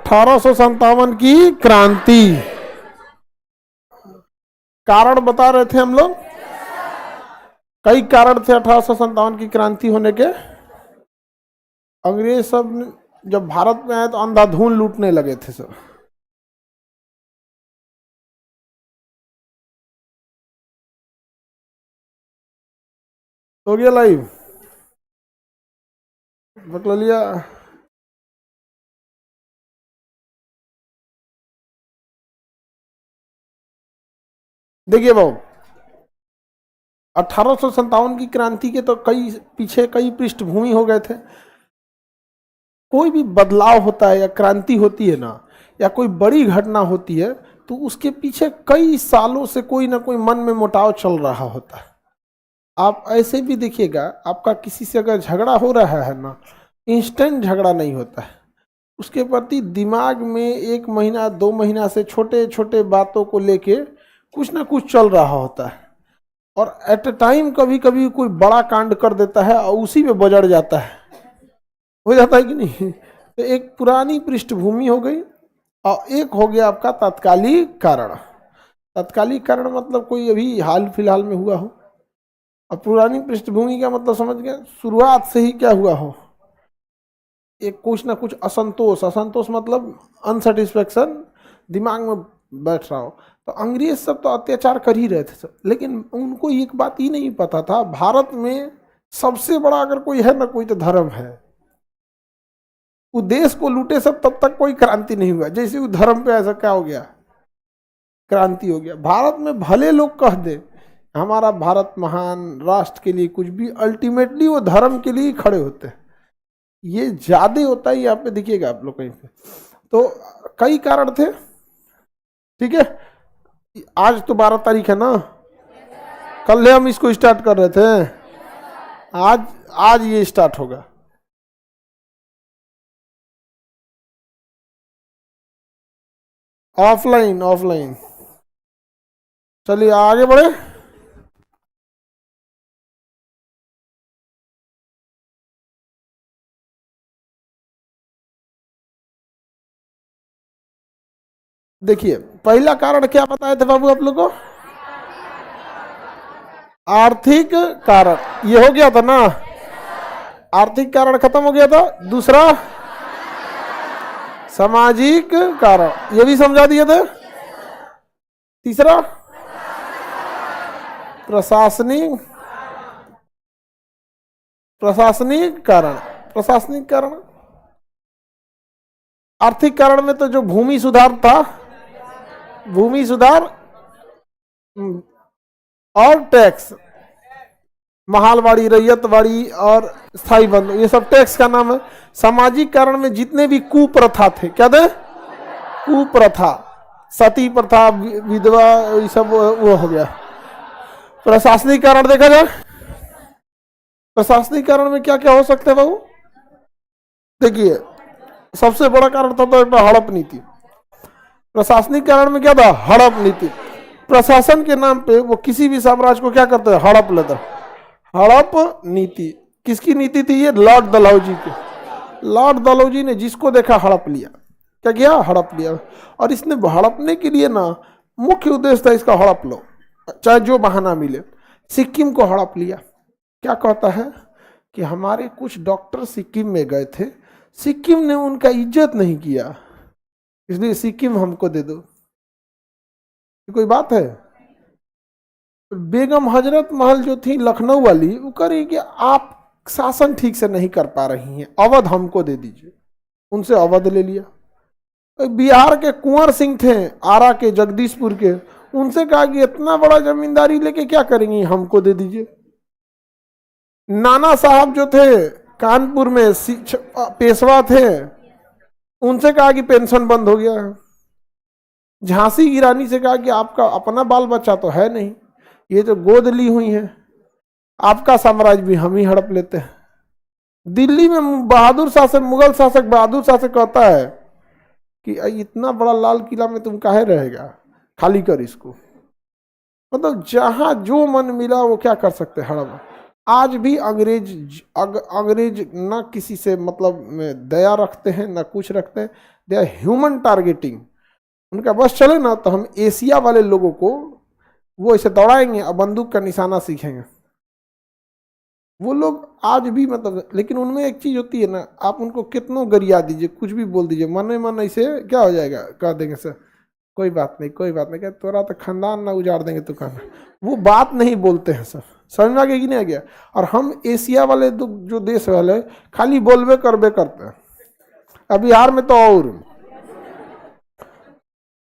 1857 की क्रांति। कारण बता रहे थे हम लोग, कई कारण थे 1857 की क्रांति होने के। अंग्रेज सब जब भारत में आए तो अंधाधुन लूटने लगे थे सब। हो गया लाइव, पकड़ लिया। देखिए भाऊ, 1857 की क्रांति के तो कई पीछे कई पृष्ठभूमि हो गए थे। कोई भी बदलाव होता है या क्रांति होती है ना, या कोई बड़ी घटना होती है, तो उसके पीछे कई सालों से कोई ना कोई मन में मुटाव चल रहा होता है। आप ऐसे भी देखिएगा, आपका किसी से अगर झगड़ा हो रहा है ना, इंस्टेंट झगड़ा नहीं होता है। उसके प्रति दिमाग में 1 महीना 2 महीना से छोटे छोटे बातों को लेके कुछ ना कुछ चल रहा होता है, और एट अ टाइम कभी कभी कोई बड़ा कांड कर देता है और उसी में बजड़ जाता है, हो जाता है कि नहीं। तो एक पुरानी पृष्ठभूमि हो गई, और एक हो गया आपका तात्कालिक कारण। तात्कालिक कारण मतलब कोई अभी हाल फिलहाल में हुआ हो, और पुरानी पृष्ठभूमि का मतलब समझ गए शुरुआत से ही क्या हुआ हो, एक कुछ ना कुछ असंतोष। असंतोष मतलब अनसेटिस्फैक्शन दिमाग में बैठ रहा हो। तो अंग्रेज सब तो अत्याचार कर ही रहे थे सब, लेकिन उनको एक बात ही नहीं पता था, भारत में सबसे बड़ा अगर कोई है ना कोई तो धर्म है। वो देश को लूटे सब, तब तक कोई क्रांति नहीं हुआ। जैसे वो धर्म पे ऐसा क्या हो गया, क्रांति हो गया। भारत में भले लोग कह दे हमारा भारत महान, राष्ट्र के लिए कुछ भी, अल्टीमेटली वो धर्म के लिए खड़े होते हैं। ये ज्यादा होता है, यहाँ पे देखिएगा आप लोग कहीं पे। तो कई कारण थे, ठीक है। आज तो 12 तारीख है ना, कल हम इसको स्टार्ट कर रहे थे, आज आज ये स्टार्ट होगा। ऑफलाइन ऑफलाइन, चलिए आगे बढ़े। देखिए पहला कारण क्या बताए थे बाबू आप लोग को, आर्थिक कारण। ये हो गया था ना, आर्थिक कारण खत्म हो गया था। दूसरा सामाजिक कारण, ये भी समझा दिए थे। तीसरा प्रशासनिक प्रशासनिक कारण। प्रशासनिक कारण, आर्थिक कारण में तो जो भूमि सुधार था, भूमि सुधार और टैक्स, महालवाड़ी, रैयतवाड़ी और स्थायी बंद, ये सब टैक्स का नाम है। सामाजिक कारण में जितने भी कुप्रथा थे, क्या थे, कुप्रथा, सती प्रथा, विधवा, ये सब वो हो गया। प्रशासनिक कारण देखा जाए, प्रशासनिक कारण में क्या क्या हो सकते हैं बाबू। देखिए सबसे बड़ा कारण था तो हड़प नीति। प्रशासनिक कारण में क्या था, हड़प नीति। प्रशासन के नाम पे वो किसी भी साम्राज्य को क्या करते हैं, हड़प लेते। हड़प नीति किसकी नीति थी, ये लॉर्ड डलहौजी की। लॉर्ड डलहौजी ने जिसको देखा हड़प लिया। क्या किया, हड़प लिया। और इसने हड़पने के लिए ना, मुख्य उद्देश्य था इसका हड़प लो, चाहे जो बहाना मिले। सिक्किम को हड़प लिया। क्या कहता है कि हमारे कुछ डॉक्टर सिक्किम में गए थे, सिक्किम ने उनका इज्जत नहीं किया, इसलिए सिक्किम हमको दे दो। कोई बात है। बेगम हजरत महल जो थी लखनऊ वाली, वो कह रही कि आप शासन ठीक से नहीं कर पा रही हैं, अवध हमको दे दीजिए। उनसे अवध ले लिया। बिहार के कुंवर सिंह थे, आरा के, जगदीशपुर के, उनसे कहा कि इतना बड़ा जमींदारी लेके क्या करेंगी, हमको दे दीजिए। नाना साहब जो थे कानपुर में पेशवा थे, उनसे कहा कि पेंशन बंद हो गया है। झांसी की रानी से कहा कि आपका अपना बाल बच्चा तो है नहीं, ये तो गोद ली हुई है, आपका साम्राज्य भी हम ही हड़प लेते हैं। दिल्ली में बहादुर शासक, मुगल शासक बहादुर शासक कहता है कि इतना बड़ा लाल किला में तुम काहे रहेगा, खाली कर इसको। मतलब जहां जो मन मिला वो क्या कर सकते, हड़प। आज भी अंग्रेज ना किसी से मतलब में दया रखते हैं ना कुछ रखते हैं, दे आर ह्यूमन टारगेटिंग। उनका बस चले ना तो हम एशिया वाले लोगों को वो ऐसे दौड़ाएंगे और बंदूक का निशाना सीखेंगे। वो लोग आज भी मतलब, लेकिन उनमें एक चीज होती है ना, आप उनको कितनों गरिया दीजिए, कुछ भी बोल दीजिए, मन मन ऐसे क्या हो जाएगा, कह देंगे सर कोई बात नहीं कोई बात नहीं, क्या तोरा तो खानदान ना उजाड़ देंगे तो कहना, वो बात नहीं बोलते हैं सर। समझ में आ गया कि नहीं आ गया? और हम एशिया वाले जो देश वाले खाली बोलबे करबे करते हैं। अब बिहार में तो और,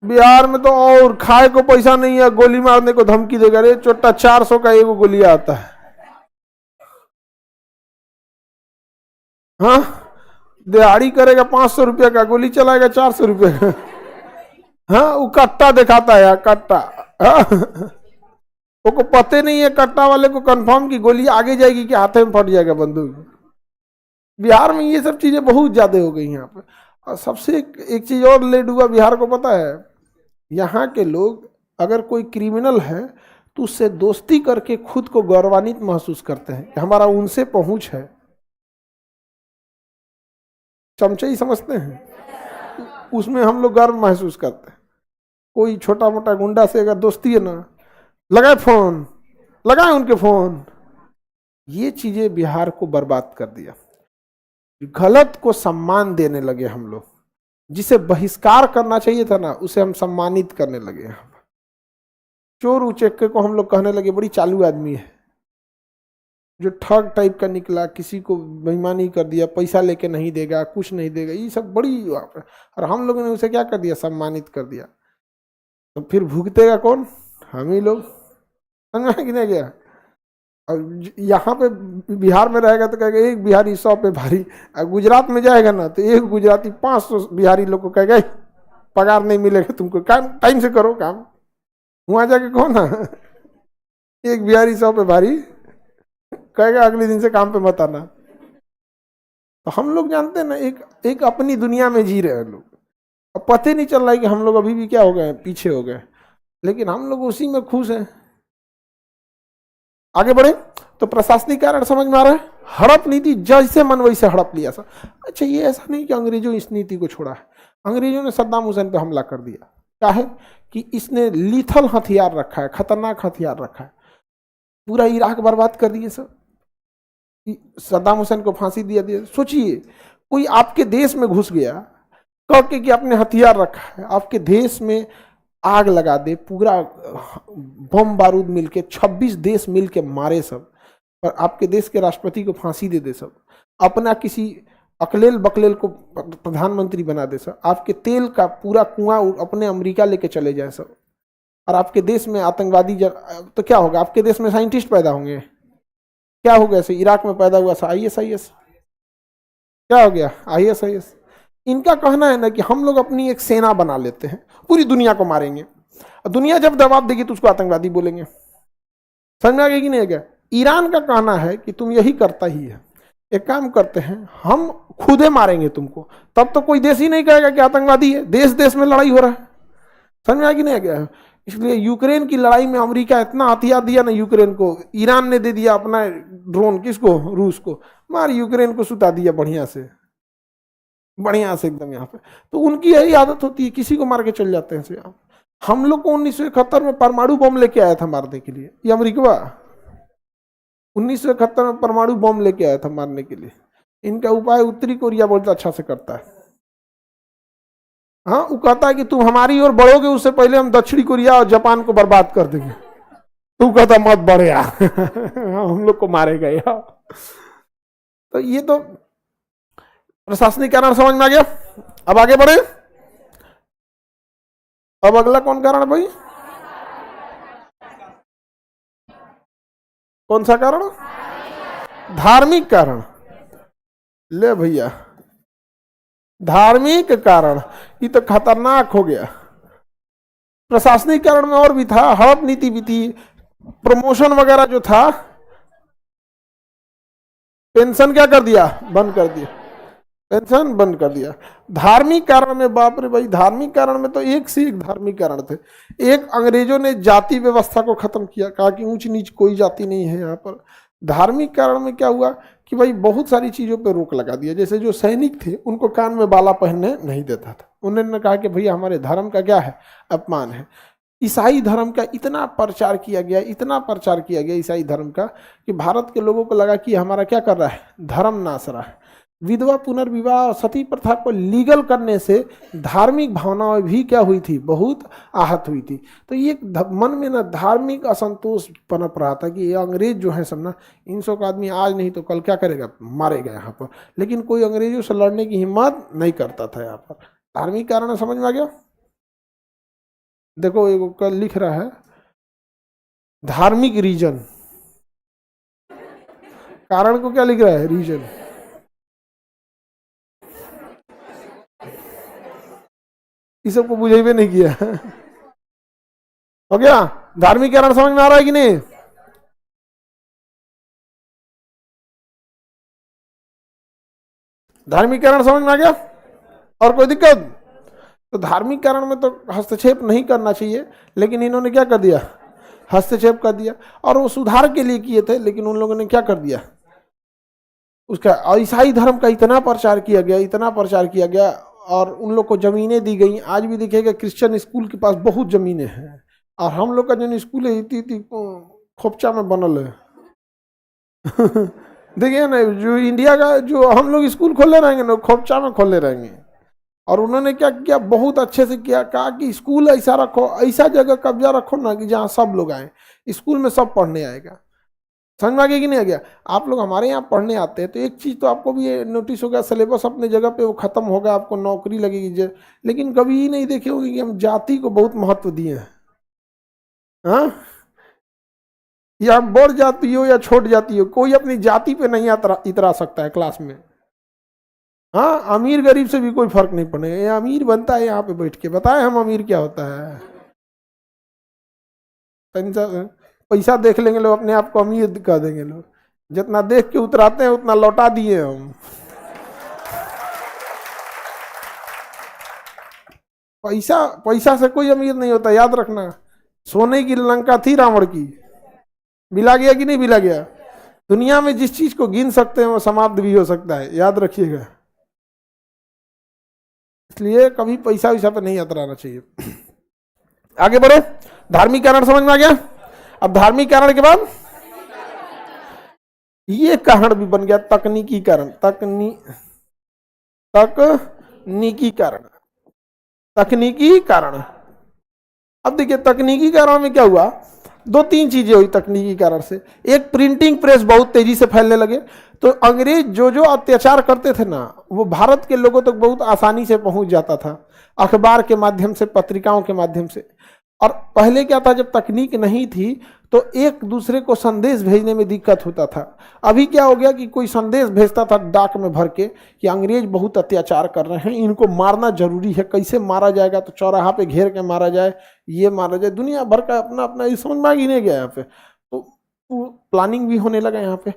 बिहार में तो और खाए को पैसा नहीं है, गोली मारने को धमकी देगा, रे चोटा 400 का एगो गोली आता है। हाँ, दिहाड़ी करेगा 500 रुपया का, गोली चलाएगा 400 रुपये का। हाँ, वो कट्टा दिखाता है यार, कट्टा। हाँ? वो पते नहीं है कट्टा वाले को कंफर्म की गोली आगे जाएगी कि हाथ में फट जाएगा बंदूक। बिहार में ये सब चीजें बहुत ज्यादा हो गई यहाँ पे। और सबसे एक चीज और लेट हुआ बिहार को, पता है? यहाँ के लोग अगर कोई क्रिमिनल है तो उससे दोस्ती करके खुद को गौरवान्वित महसूस करते हैं कि हमारा उनसे पहुंच है। चमचे ही समझते हैं, उसमें हम लोग गर्व महसूस करते हैं। कोई छोटा मोटा गुंडा से अगर दोस्ती है ना, लगाए फोन, लगाए उनके फोन। ये चीजें बिहार को बर्बाद कर दिया। गलत को सम्मान देने लगे हम लोग, जिसे बहिष्कार करना चाहिए था ना उसे हम सम्मानित करने लगे। चोर उचक्के को हम लोग कहने लगे बड़ी चालू आदमी है, जो ठग टाइप का निकला, किसी को बेईमानी कर दिया, पैसा लेके नहीं देगा, कुछ नहीं देगा, ये सब बड़ी। और हम लोगों ने उसे क्या कर दिया, सम्मानित कर दिया। तो फिर भुगतेगा कौन? हम ही लोग। समझ में नहीं गया? और यहाँ पे बिहार में रहेगा तो कहेगा एक बिहारी 100 पे भारी, गुजरात में जाएगा ना तो एक गुजराती 500 बिहारी लोग को कहेगा पगार नहीं मिलेगा तुमको, काम टाइम से करो काम। वहां जाके कहो ना, एक बिहारी 100 पे भारी कहेगा अगले दिन से काम पे मत आना। तो हम लोग जानते हैं ना, एक अपनी दुनिया में जी रहे हैं लोग। अब पता ही नहीं चल रहा है कि हम लोग अभी भी क्या हो गए, पीछे हो गए, लेकिन हम लोग उसी में खुश हैं। आगे बढ़े तो प्रशासनिक कारण समझ में आ रहा है। हड़प नीति, जैसे मन वैसे हड़प लिया सर। अच्छा, ये ऐसा नहीं कि अंग्रेजों इस नीति को छोड़ा है। अंग्रेजों ने सद्दाम हुसैन पे हमला कर दिया। क्या है कि इसने लीथल हथियार रखा है, खतरनाक हथियार रखा है, पूरा इराक बर्बाद कर दिए सर। सद्दाम हुसैन को फांसी दिया। सोचिए, कोई आपके देश में घुस गया कह के कि आपने हथियार रखा है, आपके देश में आग लगा दे, पूरा बम बारूद मिलके 26 देश मिलके मारे सब, और आपके देश के राष्ट्रपति को फांसी दे सब, अपना किसी अकलेल बकलेल को प्रधानमंत्री बना दे सब, आपके तेल का पूरा कुआं अपने अमेरिका लेके चले जाए सब, और आपके देश में आतंकवादी तो क्या होगा? आपके देश में साइंटिस्ट पैदा होंगे। क्या हो गया? इराक में पैदा हुआ था ISIS, क्या हो गया? ISIS। इनका कहना है ना कि हम लोग अपनी एक सेना बना लेते हैं, पूरी दुनिया को मारेंगे, और दुनिया जब दबाव देगी तो उसको आतंकवादी बोलेंगे। समझ में आ गया कि नहीं आ गया? ईरान का कहना है कि तुम यही करता ही है, एक काम करते हैं हम खुदे मारेंगे तुमको, तब तो कोई देश ही नहीं कहेगा कि आतंकवादी है। देश देश में लड़ाई हो रहा है। समझ में आ गया कि नहीं आ गया? इसलिए यूक्रेन की लड़ाई में अमेरिका इतना हथियार दिया ना यूक्रेन को, ईरान ने दे दिया अपना ड्रोन, किसको? रूस को। मार यूक्रेन को सुता दिया बढ़िया से, बढ़िया से एकदम। यहाँ पे तो उनकी यही आदत होती है, किसी को मार के चल जाते हैं। हम लोग को 1971 में परमाणु बम लेके आया था मारने के लिए, ये अमेरिका 1971 में परमाणु बम लेके आया था मारने के लिए। इनका उपाय उत्तरी कोरिया बहुत अच्छा से करता है। हाँ, वो कहता है कि तुम हमारी ओर बढ़ोगे उससे पहले हम दक्षिणी कोरिया और जापान को बर्बाद कर देंगे। तू कहता मत बढ़े यार हम लोग को मारेगा यार। तो ये तो प्रशासनिक कारण समझ में आ गया। अब आगे बढ़े। अब अगला कौन कारण भाई? कौन सा कारण? धार्मिक कारण। ले भैया, धार्मिक कारण ये तो खतरनाक हो गया। प्रशासनिक कारण में और भी था, हड़प नीति भी थी, प्रमोशन वगैरह जो था, पेंशन क्या कर दिया? बंद कर दिया, पेंशन बंद कर दिया। धार्मिक कारण में बाप रे भाई, धार्मिक कारण में तो एक से एक धार्मिक कारण थे। एक, अंग्रेजों ने जाति व्यवस्था को खत्म किया, कहा कि ऊंच नीच कोई जाति नहीं है यहाँ पर, धार्मिक कारण में क्या हुआ कि भाई बहुत सारी चीज़ों पे रोक लगा दिया। जैसे जो सैनिक थे उनको कान में बाला पहनने नहीं देता था, उन्होंने कहा कि भैया हमारे धर्म का क्या है, अपमान है। ईसाई धर्म का इतना प्रचार किया गया, इतना प्रचार किया गया ईसाई धर्म का, कि भारत के लोगों को लगा कि हमारा क्या कर रहा है, धर्म नाश रहा है। विधवा पुनर्विवाह और सती प्रथा को लीगल करने से धार्मिक भावनाएं भी क्या हुई थी, बहुत आहत हुई थी। तो ये मन में ना धार्मिक असंतोष पनप रहा था कि ये अंग्रेज जो है सब ना, इन सब का आदमी आज नहीं तो कल क्या करेगा, मारेगा यहाँ पर। लेकिन कोई अंग्रेजों से लड़ने की हिम्मत नहीं करता था यहाँ पर। धार्मिक कारण समझ में आ गया। देखो एक कल लिख रहा है धार्मिक रीजन, कारण को क्या लिख रहा है, रीजन। इस सबको बुझेबे नहीं किया हो गया। धार्मिक कारण समझ में आ रहा है कि नहीं। धार्मिक कारण समझ में आ गया, और कोई दिक्कत। तो धार्मिक कारण में तो हस्तक्षेप नहीं करना चाहिए, लेकिन इन्होंने क्या कर दिया, हस्तक्षेप कर दिया। और वो सुधार के लिए किए थे, लेकिन उन लोगों ने क्या कर दिया, उसका ईसाई धर्म का इतना प्रचार किया गया, इतना प्रचार किया गया, और उन लोग को जमीनें दी गई। आज भी देखिएगा क्रिश्चियन स्कूल के पास बहुत जमीनें हैं, और हम लोग का जो स्कूल है इतनी खोपचा में बनल है देखिए ना, जो इंडिया का जो हम लोग स्कूल खोले रहेंगे ना, खोपचा में खोले रहेंगे। और उन्होंने क्या किया, बहुत अच्छे से किया, कहा कि स्कूल ऐसा रखो, ऐसा जगह कब्जा रखो ना कि जहाँ सब लोग आए, स्कूल में सब पढ़ने आएगा। समझ में आ गया कि नहीं आ गया। आप लोग हमारे यहाँ पढ़ने आते हैं तो एक चीज़ तो आपको भी ये नोटिस होगा, सिलेबस अपने जगह पे वो खत्म होगा, आपको नौकरी लगेगी। लेकिन कभी ही नहीं देखे होंगे कि हम जाति को बहुत महत्व दिए हैं। हाँ, या बड़ जाति हो या छोट जाति हो, कोई अपनी जाति पे नहीं इतरा सकता है क्लास में। हाँ, अमीर गरीब से भी कोई फर्क नहीं पड़ेगा। ये अमीर बनता है यहाँ पे बैठ के, बताए हम अमीर क्या होता है। पैसा देख लेंगे लोग, अपने आप को अमीर कह देंगे लोग। जितना देख के उतराते हैं उतना लौटा दिए हम। पैसा से कोई अमीर नहीं होता, याद रखना। सोने की लंका थी रावण की, बिला गया कि नहीं बिला गया। दुनिया में जिस चीज को गिन सकते हैं वो समाप्त भी हो सकता है, याद रखिएगा। इसलिए कभी पैसा वैसा पे नहीं उतराना चाहिए। आगे बढ़े, धार्मिक कारण समझ में आ गया। अब धार्मिक कारण के बाद ये कारण भी बन गया तकनीकी कारण। तकनीकी कारण, तकनीकी कारण। अब देखिए तकनीकी कारण में क्या हुआ, दो तीन चीजें हुई तकनीकी कारण से। एक, प्रिंटिंग प्रेस बहुत तेजी से फैलने लगे, तो अंग्रेज जो जो अत्याचार करते थे ना, वो भारत के लोगों तक बहुत आसानी से पहुंच जाता था, अखबार के माध्यम से, पत्रिकाओं के माध्यम से। और पहले क्या था, जब तकनीक नहीं थी तो एक दूसरे को संदेश भेजने में दिक्कत होता था। अभी क्या हो गया कि कोई संदेश भेजता था डाक में भर के कि अंग्रेज बहुत अत्याचार कर रहे हैं, इनको मारना जरूरी है। कैसे मारा जाएगा, तो चौराहा पे घेर के मारा जाए, ये मारा जाए। दुनिया भर का अपना अपना समझ में ही नहीं गया यहाँ पे। तो प्लानिंग भी होने लगा यहाँ पे।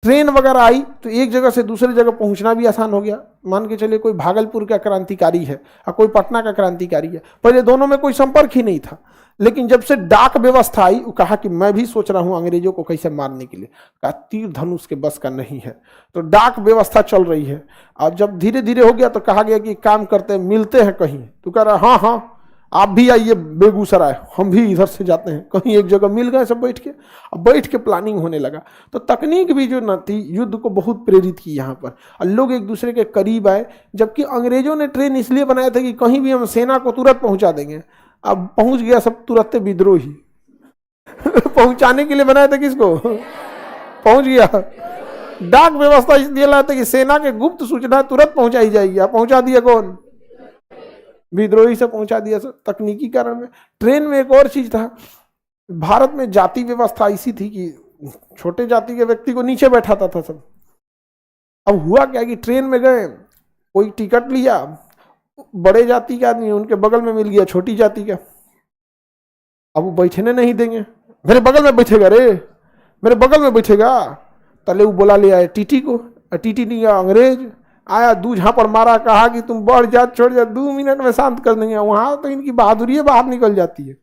ट्रेन वगैरह आई तो एक जगह से दूसरी जगह पहुंचना भी आसान हो गया। मान के चलिए कोई भागलपुर का क्रांतिकारी है और कोई पटना का क्रांतिकारी है, पहले दोनों में कोई संपर्क ही नहीं था। लेकिन जब से डाक व्यवस्था आई, वो कहा कि मैं भी सोच रहा हूं अंग्रेजों को कैसे मारने के लिए। कहा तीर धनुष के बस का नहीं है, तो डाक व्यवस्था चल रही है। और जब धीरे धीरे हो गया तो कहा गया कि काम करते हैं, मिलते हैं कहीं। तो कह रहा हाँ हाँ आप भी आइए बेगूसराय, हम भी इधर से जाते हैं। कहीं एक जगह मिल गए सब बैठ के, अब बैठ के प्लानिंग होने लगा। तो तकनीक भी जो न थी, युद्ध को बहुत प्रेरित की यहाँ पर, और लोग एक दूसरे के करीब आए। जबकि अंग्रेजों ने ट्रेन इसलिए बनाया था कि कहीं भी हम सेना को तुरंत पहुंचा देंगे। अब पहुंच गया सब तुरंत विद्रोही पहुंचाने के लिए बनाया था किसको, पहुंच गया। डाक व्यवस्था इसलिए लाया था कि सेना के गुप्त सूचना तुरंत पहुंचाई जाएगी। अब पहुंचा दिया कौन, विद्रोही से पहुंचा दिया। सब तकनीकी कारण में। ट्रेन में एक और चीज था, भारत में जाति व्यवस्था ऐसी थी कि छोटे जाति के व्यक्ति को नीचे बैठाता था सब। अब हुआ क्या कि ट्रेन में गए, कोई टिकट लिया, बड़े जाति के आदमी, उनके बगल में मिल गया छोटी जाति का। अब वो बैठने नहीं देंगे, मेरे बगल में बैठेगा रे, मेरे बगल में बैठेगा। तले वो बोला ले आए टीटी को, टीटी नहीं आया, अंग्रेज आया, दू झापड़ मारा, कहा कि तुम बढ़ जा छोड़ जा, 2 मिनट में शांत कर देंगे। वहां तो इनकी बहादुरी बाहर निकल जाती है।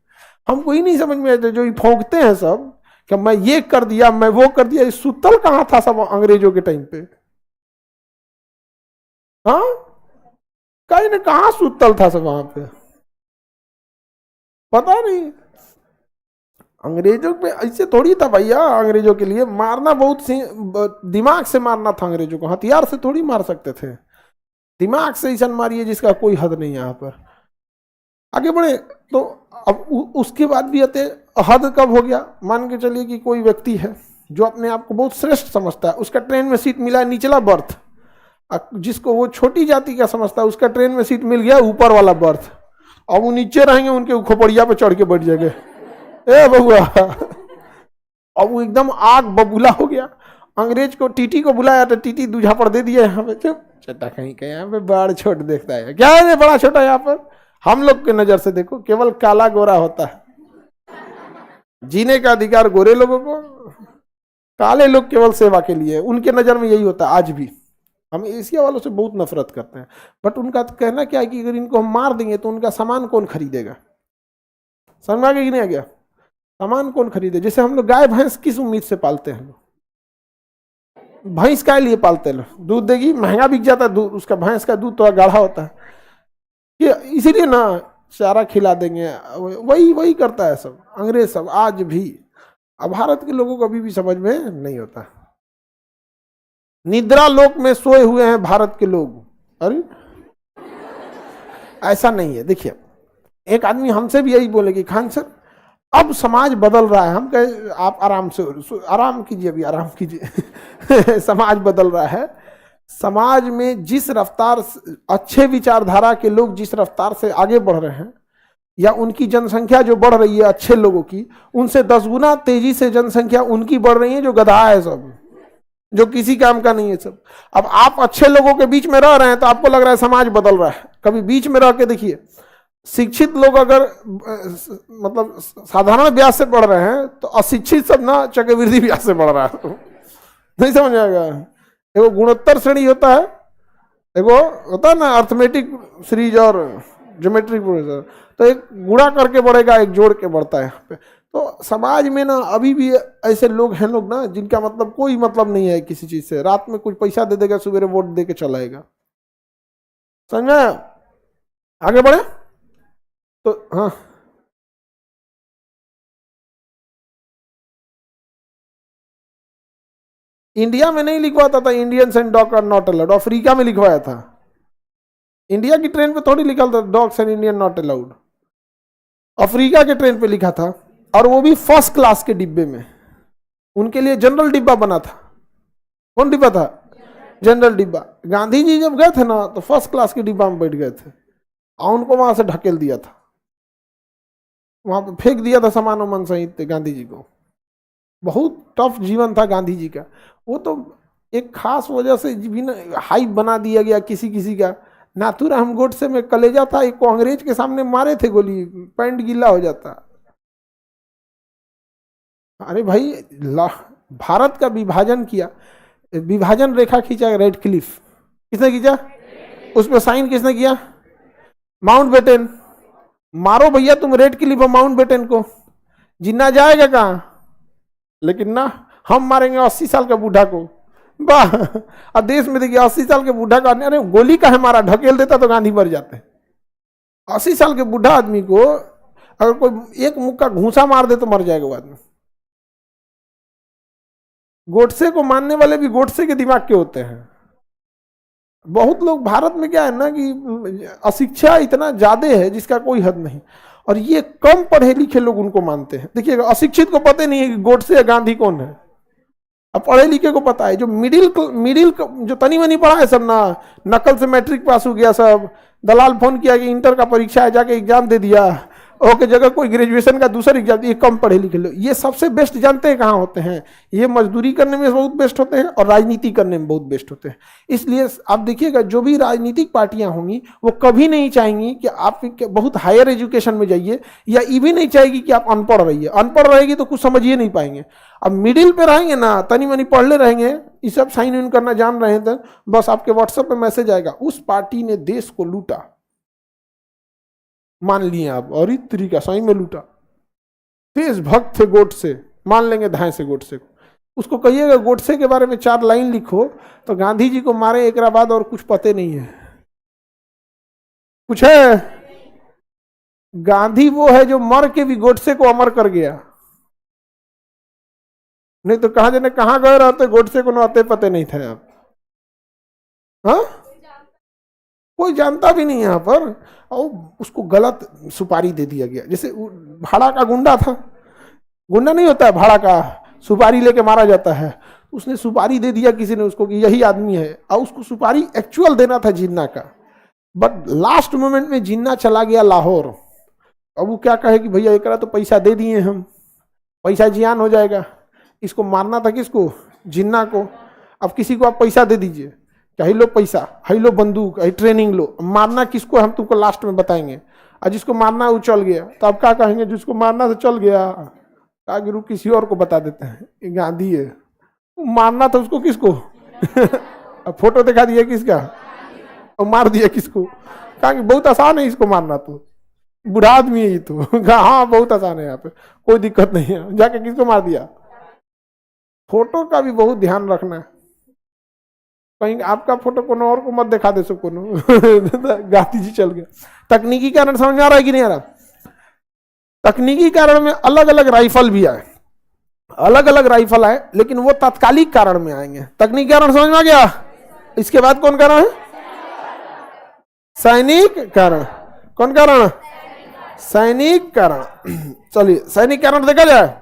हमको ही नहीं समझ में आता, जो ये फोंकते हैं सब कि मैं ये कर दिया, मैं वो कर दिया। सुतल कहां था सब अंग्रेजों के टाइम पे? हाँ, कहीं ना कहां सुतल था सब वहां पे, पता नहीं। अंग्रेजों पे ऐसे थोड़ी था भैया, अंग्रेजों के लिए मारना बहुत दिमाग से मारना था अंग्रेजों को, हथियार से थोड़ी मार सकते थे। दिमाग से ऐसा मारिए जिसका कोई हद नहीं यहाँ पर। आगे बढ़े तो अब उसके बाद भी आते, हद कब हो गया? मान के चलिए कि कोई व्यक्ति है जो अपने आप को बहुत श्रेष्ठ समझता है, उसका ट्रेन में सीट मिला है निचला बर्थ, जिसको वो छोटी जाति का समझता है उसका ट्रेन में सीट मिल गया ऊपर वाला बर्थ। अब वो नीचे रहेंगे, उनके खोपड़िया पे चढ़ के बैठ जाएंगे, ए बबुआ। अब वो एकदम आग बबूला हो गया। अंग्रेज को टीटी को बुलाया तो टीटी दूझा पर दे दिया, यहाँ पे चुप चट्टा कहीं का, यहाँ पे बड़ा छोट देखता है, क्या है ये बड़ा छोटा? यहाँ पर हम लोग के नजर से देखो केवल काला गोरा होता है, जीने का अधिकार गोरे लोगों को, काले लोग केवल सेवा के लिए, उनके नजर में यही होता है। आज भी हम एशिया वालों से बहुत नफरत करते हैं, बट उनका कहना क्या है कि अगर इनको हम मार देंगे तो उनका सामान कौन खरीदेगा? समझ में आ गया कि नहीं आ गया? सामान कौन खरीदे? जैसे हम लोग गाय भैंस किस उम्मीद से पालते हैं? भैंस काय लिए पालते हैं? दूध देगी, महंगा बिक जाता है दूध, उसका भैंस का दूध तो गाढ़ा होता है, कि इसीलिए ना चारा खिला देंगे, वही वही करता है सब अंग्रेज सब आज भी। अब भारत के लोगों को अभी भी समझ में नहीं होता। निद्रा लोक में सोए हुए हैं भारत के लोग। अरे ऐसा नहीं है। देखिए, एक आदमी हमसे भी यही बोले कि खान सर अब समाज बदल रहा है। हम कहे आप आराम से आराम कीजिए, अभी आराम कीजिए। समाज बदल रहा है। समाज में जिस रफ्तार, अच्छे विचारधारा के लोग जिस रफ्तार से आगे बढ़ रहे हैं, या उनकी जनसंख्या जो बढ़ रही है अच्छे लोगों की, उनसे 10 गुना तेजी से जनसंख्या उनकी बढ़ रही है जो गधा है सब, जो किसी काम का नहीं है सब। अब आप अच्छे लोगों के बीच में रह रहे हैं तो आपको लग रहा है समाज बदल रहा है। कभी बीच में रह के देखिए, शिक्षित लोग अगर मतलब साधारण ब्याज से बढ़ रहे हैं तो अशिक्षित सब ना चक्रवृद्धि ब्याज से बढ़ रहा है। नहीं समझ आएगा? एगो गुणोत्तर श्रेणी होता है, एगो होता है ना अर्थमेटिक सीरीज और ज्योमेट्रिक प्रोग्रेशन, तो एक गुणा करके बढ़ेगा, एक जोड़ के बढ़ता है यहाँ पे। तो समाज में ना अभी भी ऐसे लोग हैं, लोग ना जिनका मतलब कोई मतलब नहीं है किसी चीज से, रात में कुछ पैसा दे देगा, सवेरे वोट दे के चलाएगा। समझ? आगे बढ़े तो हाँ, इंडिया में नहीं लिखवाता था Indians and dog are not allowed, Africa में लिखवाया था। इंडिया की ट्रेन पे थोड़ी लिखा था dogs and Indian not allowed, Africa के ट्रेन पे लिखा था, और वो भी फर्स्ट क्लास के डिब्बे में। उनके लिए जनरल डिब्बा बना था। कौन डिब्बा था? जनरल डिब्बा। गांधी जी जब गए थे ना तो फर्स्ट क्लास के डिब्बा में बैठ गए थे, और उनको वहां से ढकेल दिया था, वहां पे फेंक दिया था सामान वामान सहित गांधी जी को। बहुत टफ जीवन था गांधी जी का। वो तो एक खास वजह से भी हाइप बना दिया गया किसी किसी का। नाथूराम गोडसे में कलेजा था, एक को अंग्रेज के सामने मारे थे गोली, पैंट गीला हो जाता। अरे भाई, भारत का विभाजन किया, विभाजन रेखा खींचा रेड क्लिफ, किसने खींचा? उस पर साइन किसने किया? माउंटबेटन। मारो भैया तुम रेड क्लिफ और माउंटबेटन को, जिन्ना जाएगा कहां? लेकिन ना, हम मारेंगे 80 साल का बूढ़ा को। वाह! अब देश में देखिए 80 साल के बूढ़ा का, अरे गोली का है मारा, ढकेल देता तो गांधी मर जाते। 80 साल के बूढ़ा आदमी को अगर कोई एक मुक्का घूसा मार दे तो मर जाएगा वो आदमी। गोडसे को मानने वाले भी गोडसे के दिमाग के होते हैं। बहुत लोग भारत में क्या है ना कि अशिक्षा इतना ज्यादा है जिसका कोई हद नहीं, और ये कम पढ़े लिखे लोग उनको मानते हैं। देखिए, अशिक्षित को पता नहीं है कि गोडसे या गांधी कौन है, अब पढ़े लिखे को पता है। जो मिडिल जो तनी मनी पढ़ा है सब ना, नकल से मैट्रिक पास हो गया सब, दलाल फोन किया कि इंटर का परीक्षा है, जाके एग्जाम दे दिया, ओके जगह कोई ग्रेजुएशन का दूसरा एग्जाम, ये कम पढ़े लिखे लोग। ये सबसे बेस्ट जानते हैं कहाँ होते हैं? ये मजदूरी करने में बहुत बेस्ट होते हैं और राजनीति करने में बहुत बेस्ट होते हैं। इसलिए आप देखिएगा, जो भी राजनीतिक पार्टियां होंगी वो कभी नहीं चाहेंगी कि आप बहुत हायर एजुकेशन में जाइए, या ये भी नहीं चाहेगी कि आप अनपढ़ रहिए। अनपढ़ रहेगी तो कुछ समझिए नहीं पाएंगे। अब मिडिल पे रहेंगे ना, तनी मनी पढ़ ले रहेंगे, ये सब साइन इन करना जान रहे हैं, तो बस आपके व्हाट्सएप पे मैसेज आएगा, उस पार्टी ने देश को लूटा, मान लिए आप, और इस तरीका सही में लूटा। देशभक्त थे गोडसे, मान लेंगे धाए से गोडसे को, उसको कहिएगा गोडसे के बारे में 4 लाइन लिखो, तो गांधी जी को मारे एक बाद और कुछ पते नहीं है। कुछ है? गांधी वो है जो मर के भी गोडसे को अमर कर गया, नहीं तो कहां जाने कहां गए रहते, गोडसे को आते पते नहीं थे आप। हाँ, कोई जानता भी नहीं यहां पर, और उसको गलत सुपारी दे दिया गया। जैसे भाड़ा का गुंडा था, गुंडा नहीं होता है भाड़ा का, सुपारी लेके मारा जाता है, उसने सुपारी दे दिया किसी ने उसको कि यही आदमी है, और उसको सुपारी एक्चुअल देना था जिन्ना का, बट लास्ट मोमेंट में जिन्ना चला गया लाहौर। अब वो क्या कहे कि भैया एक तो पैसा दे दिए हम, पैसा जियान हो जाएगा, इसको मारना था किसको? जिन्ना को। अब किसी को आप पैसा दे दीजिए, चाहे लो पैसा, हाई लो बंदूक, हाई ट्रेनिंग लो, मारना किसको हम तुमको लास्ट में बताएंगे। और जिसको मारना वो चल गया, तो अब क्या कहेंगे? जिसको मारना तो चल गया, का गुरु किसी और को बता देते हैं ये गांधी है, मारना था उसको किसको? अब फोटो दिखा दिया किसका, और मार दिया किसको? कहा कि बहुत आसान है इसको मारना, तो बूढ़ा आदमी है ये तो। हाँ बहुत आसान है, यहाँ पे कोई दिक्कत नहीं है, जाके किसको मार दिया। फोटो का भी बहुत ध्यान रखना है, कहीं आपका फोटो कोनो और को मत दिखा दे सो कोनो। गांधी जी चल गया। तकनीकी कारण समझ में आ रहा है कि नहीं आ रहा? तकनीकी कारण में अलग अलग राइफल भी आए, अलग अलग राइफल आए, लेकिन वो तात्कालिक कारण में आएंगे। तकनीकी कारण समझ में आ गया? इसके बाद कौन कारण है? सैनिक कारण। कौन कारण? सैनिक कारण। चलिए सैनिक कारण देखा जाए।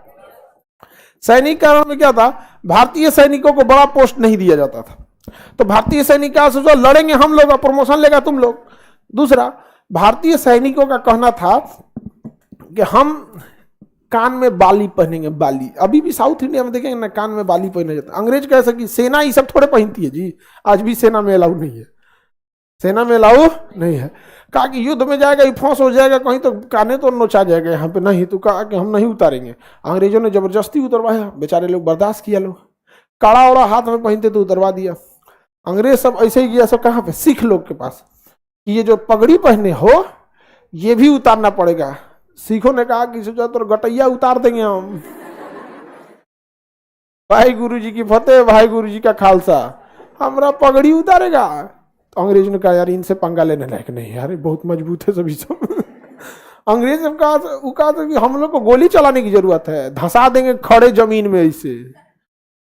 सैनिक कारण में क्या था? भारतीय सैनिकों को बड़ा पोस्ट नहीं दिया जाता था, तो भारतीय सैनिक क्या सोचा, लड़ेंगे हम लोग, प्रमोशन लेगा तुम लोग। दूसरा, भारतीय सैनिकों का कहना था कि हम कान में बाली पहनेंगे, बाली। अभी भी साउथ इंडिया में देखेंगे ना, कान में बाली पहने जाता है। अंग्रेज कह सकी सेना ये सब थोड़े पहनती है जी, आज भी सेना में अलाउ नहीं है, सेना में अलाउ नहीं है। कहा कि युद्ध में जाएगा, फौस हो जाएगा कहीं तो काने तो नोचा जाएगा यहाँ पे, नहीं तो कहा कि हम नहीं उतारेंगे। अंग्रेजों ने जबरदस्ती उतरवाया, बेचारे लोग बर्दाश्त किया, लोग काड़ा उड़ा हाथ में पहनते तो उतरवा दिया। अंग्रेज सब ऐसे ही गया, सब कहाँ पे? सिख लोग के पास, कि ये जो पगड़ी पहने हो ये भी उतारना पड़ेगा। सिखों ने कहा कि सोचा तो गटैया उतार देंगे हम। भाई गुरु जी की फतेह, भाई गुरु जी का खालसा, हमरा पगड़ी उतारेगा। तो अंग्रेज ने कहा यार इनसे पंगा लेने लायक नहीं यार, बहुत मजबूत है सभी सब। अंग्रेज ने कहा कि हम लोग को गोली चलाने की जरूरत है, धंसा देंगे खड़े जमीन में ऐसे।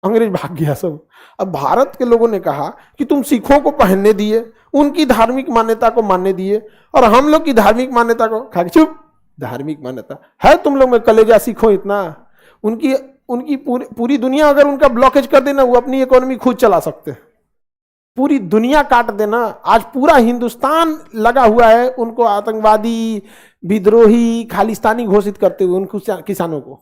अंग्रेज भाग गया सब। अब भारत के लोगों ने कहा कि तुम सिखों को पहनने दिए, उनकी धार्मिक मान्यता को मानने दिए, और हम लोग की धार्मिक मान्यता को खा चुप। धार्मिक मान्यता है तुम लोग में कलेजा सिखो इतना, उनकी पूरी दुनिया अगर उनका ब्लॉकेज कर देना, वो अपनी इकोनॉमी खुद चला सकते हैं। पूरी दुनिया काट देना, आज पूरा हिंदुस्तान लगा हुआ है उनको आतंकवादी, विद्रोही, खालिस्तानी घोषित करते हुए उन किसानों को।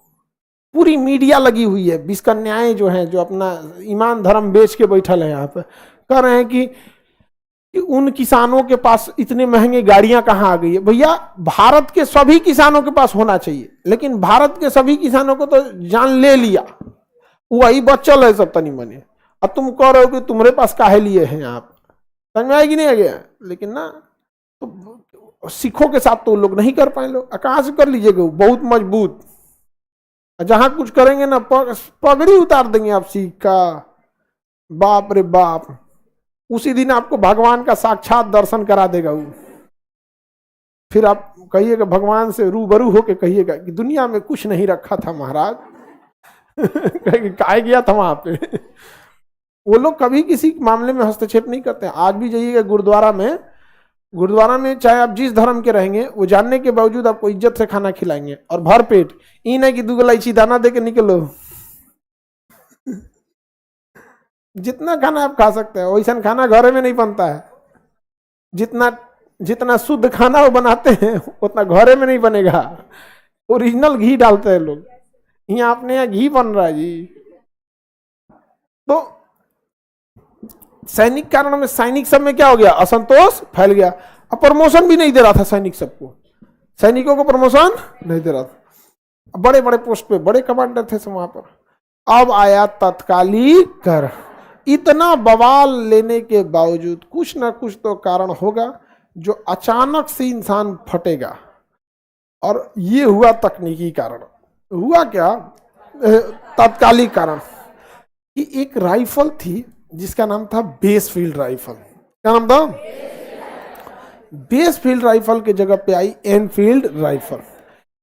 पूरी मीडिया लगी हुई है, विस्कन्याएं जो हैं, जो अपना ईमान धर्म बेच के बैठल है यहाँ पे, कह रहे हैं कि उन किसानों के पास इतने महंगे गाड़ियां कहाँ आ गई है। भैया भारत के सभी किसानों के पास होना चाहिए, लेकिन भारत के सभी किसानों को तो जान ले लिया, वही बच्चल है सब तनी मनी। अब तुम कह रहे हो कि तुम्हारे पास काहे लिए हैं आप, समझ में आएगी नहीं आ गया? लेकिन ना तो सिखों के साथ तो लोग नहीं कर पाए, लोग कहां से कर लीजिएगा, बहुत मजबूत। जहां कुछ करेंगे ना पगड़ी उतार देंगे आप सिख का, बाप रे बाप। उसी दिन आपको भगवान का साक्षात दर्शन करा देगा वो। फिर आप कहिएगा भगवान से रूबरू होके कहिएगा कि दुनिया में कुछ नहीं रखा था महाराज। कहे गया था वहां पे। वो लोग कभी किसी मामले में हस्तक्षेप नहीं करते। आज भी जाइएगा गुरुद्वारा में चाहे आप जिस धर्म के रहेंगे, वो जानने के बावजूद आपको इज्जत से खाना खिलाएंगे और भर पेट। ई नहीं कि 2 इलायची दाना दे के निकलो। जितना खाना आप खा सकते हैं वैसा खाना घरे में नहीं बनता है। जितना शुद्ध खाना वो बनाते हैं उतना घरे में नहीं बनेगा। ओरिजिनल घी डालते हैं लोग, यहाँ अपने यहाँ घी बन रहा है जी। तो सैनिक कारण में सैनिक सब में क्या हो गया? असंतोष फैल गया। अब प्रमोशन भी नहीं दे रहा था सैनिक सबको, सैनिकों को प्रमोशन नहीं दे रहा था। बड़े बड़े पोस्ट पे बड़े कमांडर थे वहां पर। अब आया तत्कालीकरण। इतना बवाल लेने के बावजूद कुछ ना कुछ तो कारण होगा जो अचानक से इंसान फटेगा, और ये हुआ तकनीकी कारण। हुआ क्या? तात्कालिक कारण कि एक राइफल थी जिसका नाम था बेस फील्ड राइफल। क्या नाम था? बेस फील्ड राइफल की जगह पे आई एनफील्ड राइफल।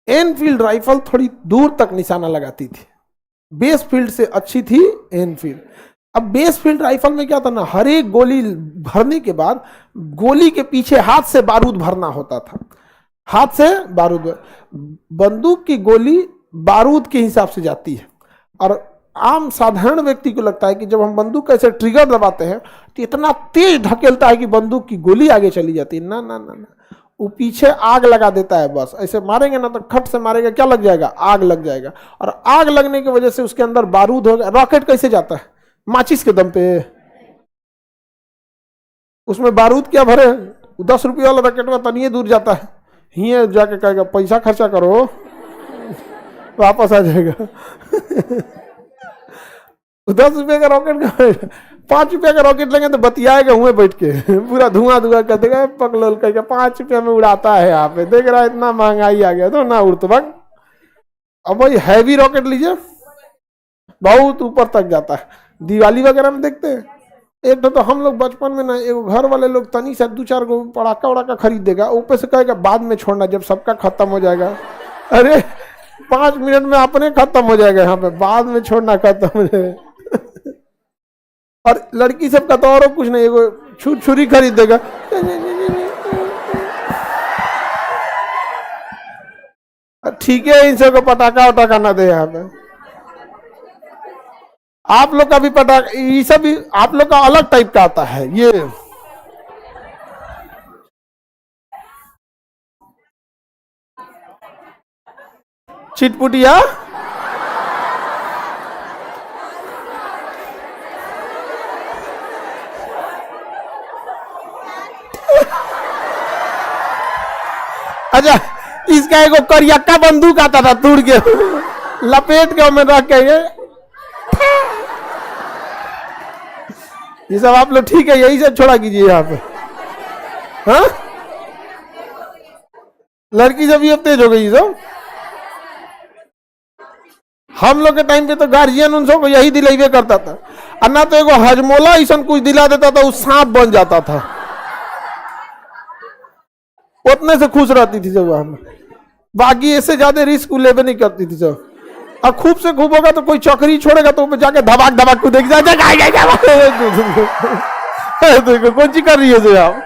एनफील्ड राइफल थोड़ी दूर तक निशाना लगाती थी, बेस फील्ड से अच्छी थी एनफील्ड। अब बेस फील्ड राइफल में क्या था ना, हर एक गोली भरने के बाद गोली के पीछे हाथ से बारूद भरना होता था, हाथ से बारूद। बंदूक की गोली बारूद के हिसाब से जाती है, और आम साधारण व्यक्ति को लगता है कि जब हम बंदूक का ऐसे ट्रिगर दबाते हैं तो इतना तेज धकेलता है कि बंदूक की गोली आगे चली जाती है। ना ना ना ना, वो पीछे आग लगा देता है। बस ऐसे मारेंगे ना तो खट से मारेगा, क्या लग जाएगा? आग लग जाएगा। और आग लगने की वजह से उसके अंदर बारूद हो गया। रॉकेट कैसे जाता है? माचिस के दम पे। उसमें बारूद क्या भरे? 10 रुपये वाला रॉकेट में तनिए दूर जाता है, हिये जाके कहेगा पैसा खर्चा करो, वापस आ जाएगा। 10 रुपये का रॉकेट का 5 रुपये का रॉकेट लेंगे तो बतियाएगा हुए बैठ के, पूरा धुआं धुआं कर देगा। पकलोल कहेगा 5 रुपये में उड़ाता है, यहाँ पे देख रहा है इतना महंगाई आ गया तो ना उड़ तो भाग। अब वही हैवी रॉकेट लीजिए, बहुत ऊपर तक जाता है। दिवाली वगैरह में देखते हैं, एक तो हम लोग बचपन में ना, एक घर वाले लोग तनी से 2-4 गो पटाखा वड़ाका खरीद देगा, ऊपर से कहेगा बाद में छोड़ना जब सबका खत्म हो जाएगा। अरे 5 मिनट में अपने खत्म हो जाएगा, यहाँ पे बाद में छोड़ना खत्म हो जाएगा। और लड़की सबका तो और कुछ नहीं, एगो छुरी खरीद देगा। ठीक है, इन सबको पटाखा वटाखा ना दे यहाँ पे। आप लोग का भी पटाखा, ये सब भी आप लोग का अलग टाइप का आता है। ये चिटपुटिया, अच्छा इसका एगो करियक्का बंदूक आता था, तोड़ के लपेट के में रख के। ये सब आप लोग ठीक है, यही सब छोड़ा कीजिए यहाँ पे। हाँ, लड़की सब ये तेज हो गई सब। हम लोग के टाइम पे तो गार्जियन उन सबको यही दिलाइवे करता था, और ना तो एगो हजमोला ऐसा कुछ दिला देता था, उस सांप बन जाता था। उतने से खुश रहती थी जब हम, बाकी इससे ज्यादा रिस्क लेवे नहीं करती थी सब। अब खूब से खूब होगा तो कोई चौकरी छोड़ेगा तो जाके धबाक धबाक को देख जाए। कौन सी कर रही है आप?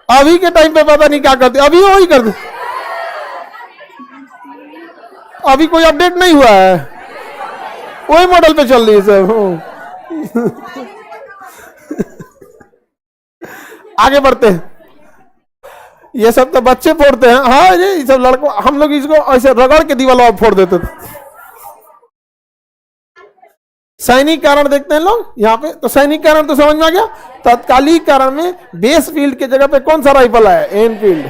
अभी के टाइम पे पता नहीं क्या करते, अभी वही करते। अभी कोई अपडेट नहीं हुआ है, वही मॉडल पे चल रही है सब। आगे बढ़ते हैं। ये सब तो बच्चे फोड़ते हैं। हाँ, ये सब लड़कों, हम लोग इसको ऐसे रगड़ के दीवार फोड़ देते थे। सैनिक कारण देखते हैं लोग यहाँ पे, तो सैनिक कारण तो समझ में आ गया। तत्कालिक कारण में बेस फील्ड के जगह पे कौन सा राइफल है? Enfield.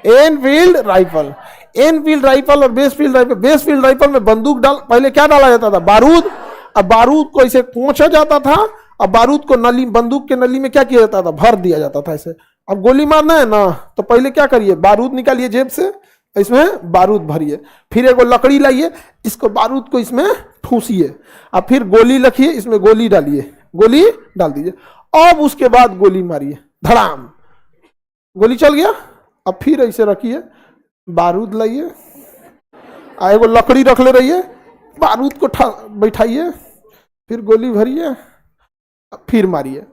Enfield rifle. Enfield rifle और base field rifle. Base field rifle में बंदूक पहले क्या डाला जाता था? बारूद। अब बारूद को ऐसे कोंचा जाता था, अब बारूद को नली, बंदूक के नली में क्या किया जाता था? भर दिया जाता था ऐसे। अब गोली मारना है ना, तो पहले क्या करिए? बारूद निकालिए जेब से, इसमें बारूद भरिए, फिर एगो लकड़ी लाइए, इसको बारूद को इसमें ठूसिए, अब फिर गोली रखिए, इसमें गोली डालिए, गोली डाल दीजिए, अब उसके बाद गोली मारिए, धड़ाम, गोली चल गया। अब फिर ऐसे रखिए, बारूद लाइए, एगो लकड़ी रख ले रहिए, बारूद को बैठाइए, फिर गोली भरिए, फिर मारिए।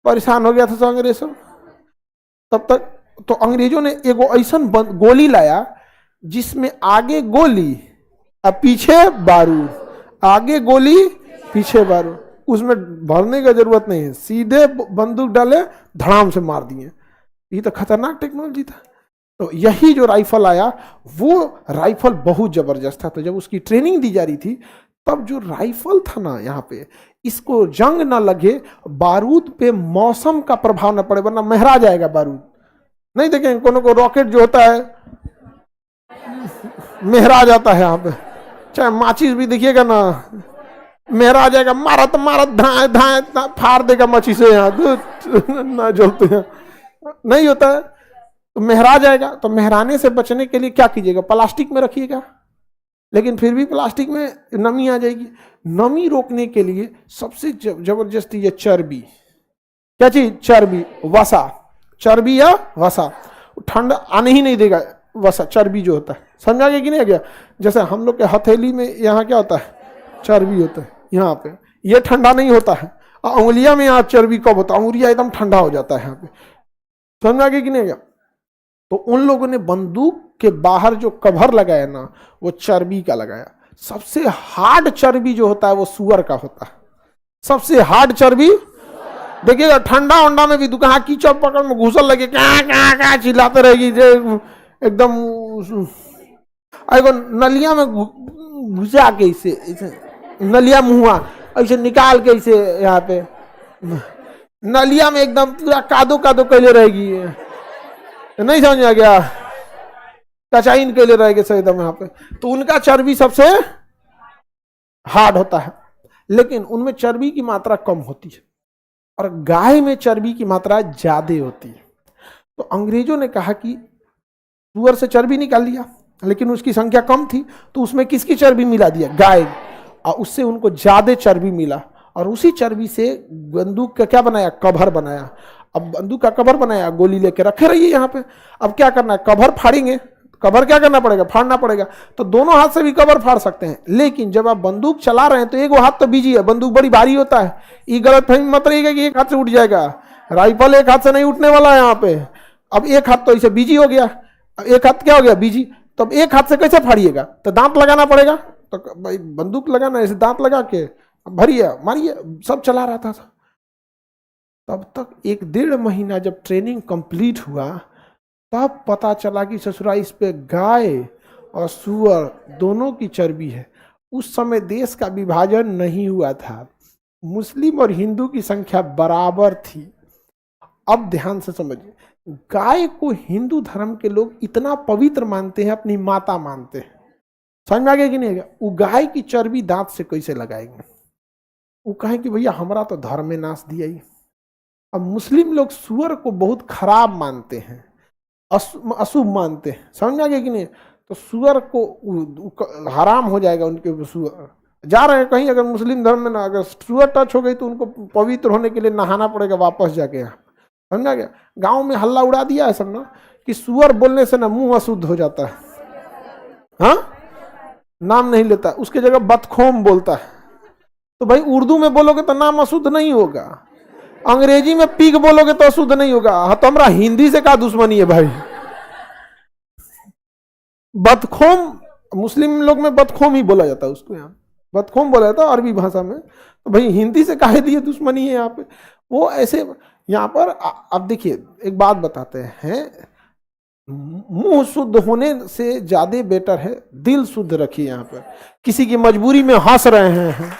परेशान हो गया था अंग्रेज सब। तब तक तो अंग्रेजों ने एगो ऐसा गोली लाया जिसमें आगे गोली और पीछे बारूद, आगे गोली पीछे बारूद, उसमें भरने का जरूरत नहीं है, सीधे बंदूक डाले, धड़ाम से मार दिए। ये तो खतरनाक टेक्नोलॉजी था। तो यही जो राइफल आया, वो राइफल बहुत जबरदस्त था। तो जब उसकी ट्रेनिंग दी जा रही थी, तब जो राइफल था ना, यहाँ पे इसको जंग ना लगे, बारूद पे मौसम का प्रभाव ना पड़े, वरना महरा जाएगा बारूद। नहीं देखेंगे कोनो को रॉकेट जो होता है महरा जाता है, यहाँ पे चाहे माचिस भी देखिएगा ना, महरा जाएगा, मारत मारत धाए धाए फाड़ देगा माचिस से, यहाँ ना जलते हैं, नहीं होता है तो महरा जाएगा। तो महराने से बचने के लिए क्या कीजिएगा? प्लास्टिक में रखिएगा, लेकिन फिर भी प्लास्टिक में नमी आ जाएगी। नमी रोकने के लिए सबसे जबरदस्ती है चर्बी। क्या चीज? चर्बी, वसा। चर्बी या वसा ठंड आने ही नहीं देगा। वसा चर्बी जो होता है, समझा गया कि नहीं गया? जैसे हम लोग के हथेली में यहाँ क्या होता है? चर्बी होता है यहाँ पे, ये ठंडा नहीं होता है। उंगलियां में यहाँ चर्बी कब होता है? उंगलियां एकदम ठंडा हो जाता है यहाँ पे, समझा गया कि नहीं गया? तो उन लोगों ने बंदूक के बाहर जो कवर लगाया ना, वो चर्बी का लगाया। सबसे हार्ड चर्बी जो होता है वो सुअर का होता है। सबसे हार्ड चर्बी देखिएगा, ठंडा उंडा में भी दुकान कीचड़ पकड़ में घुसल लगे, क्या चिल्लाते रहेगी एकदम। नलिया में घुसा के इसे नलिया मुहुआ ऐसे निकाल के इसे यहाँ पे नलिया में एकदम पूरा कादो कादो कैले रहेगी। नहीं समझ आ गया? कचाइन कैले रहेगी सही एकदम यहाँ पे। तो उनका चर्बी सबसे हार्ड होता है, लेकिन उनमें चर्बी की मात्रा कम होती है और गाय में चर्बी की मात्रा ज्यादा होती है। तो अंग्रेजों ने कहा कि सुअर से चर्बी निकाल दिया, लेकिन उसकी संख्या कम थी, तो उसमें किसकी चर्बी मिला दिया? गाय। और उससे उनको ज्यादा चर्बी मिला, और उसी चर्बी से बंदूक का क्या बनाया? कवर बनाया। अब बंदूक का कवर बनाया, गोली लेके रखे रहिए यहाँ पे। अब क्या करना है? कवर फाड़ेंगे। कवर क्या करना पड़ेगा? फाड़ना पड़ेगा। तो दोनों हाथ से भी कवर फाड़ सकते हैं, लेकिन जब आप बंदूक चला रहे हैं तो एक हाथ तो बिजी है, बंदूक बड़ी भारी होता है। ये गलत फहमी मत रहिएगा कि एक हाथ से उठ जाएगा। राइफल एक हाथ से नहीं उठने वाला है यहाँ पे। अब एक हाथ तो इसे बिजी हो गया, एक हाथ क्या हो गया? बिजी। तो अब एक हाथ से कैसे फाड़िएगा? तो दांत लगाना पड़ेगा। तो भाई बंदूक लगाना ऐसे दांत लगा के भरिए मारिए, सब चला रहा था। तब तक 1-1.5 महीना जब ट्रेनिंग कंप्लीट हुआ, तब पता चला कि ससुरा इस पे गाय और सुअर दोनों की चर्बी है। उस समय देश का विभाजन नहीं हुआ था, मुस्लिम और हिंदू की संख्या बराबर थी। अब ध्यान से समझिए, गाय को हिंदू धर्म के लोग इतना पवित्र मानते हैं, अपनी माता मानते हैं। समझ में आ गया कि नहीं? वो गाय की चर्बी दांत से कैसे लगाएंगे? वो कहें कि भैया हमारा तो धर्म में नाश दिया ही। अब मुस्लिम लोग सुअर को बहुत खराब मानते हैं, अशुभ मानते हैं। समझ में आ गया कि नहीं? तो सुअर को हराम हो जाएगा उनके। सुअर जा रहे हैं कहीं, अगर मुस्लिम धर्म में ना अगर सुअर टच हो गई तो उनको पवित्र होने के लिए नहाना पड़ेगा वापस जाके यहाँ। समझा गया? गांव में हल्ला उड़ा दिया है सब ना कि सुअर बोलने से ना मुंह अशुद्ध हो जाता है। हाँ, नाम नहीं लेता, उसके जगह बदखोम बोलता है। तो भाई उर्दू में बोलोगे तो नाम अशुद्ध नहीं होगा, अंग्रेजी में पीक बोलोगे तो अशुद्ध नहीं होगा। हाँ, तो हमारा हिंदी से क्या दुश्मनी है भाई? बदखोम, मुस्लिम लोग में बदखोम ही बोला जाता है उसको, यहाँ बदखोम बोला जाता है अरबी भाषा में। तो भाई हिंदी से काहे दिए दुश्मनी है यहाँ पे? वो ऐसे यहाँ पर अब देखिए एक बात बताते हैं, मुंह शुद्ध होने से ज्यादा बेटर है दिल शुद्ध रखिए। यहाँ पर किसी की मजबूरी में हंस रहे हैं,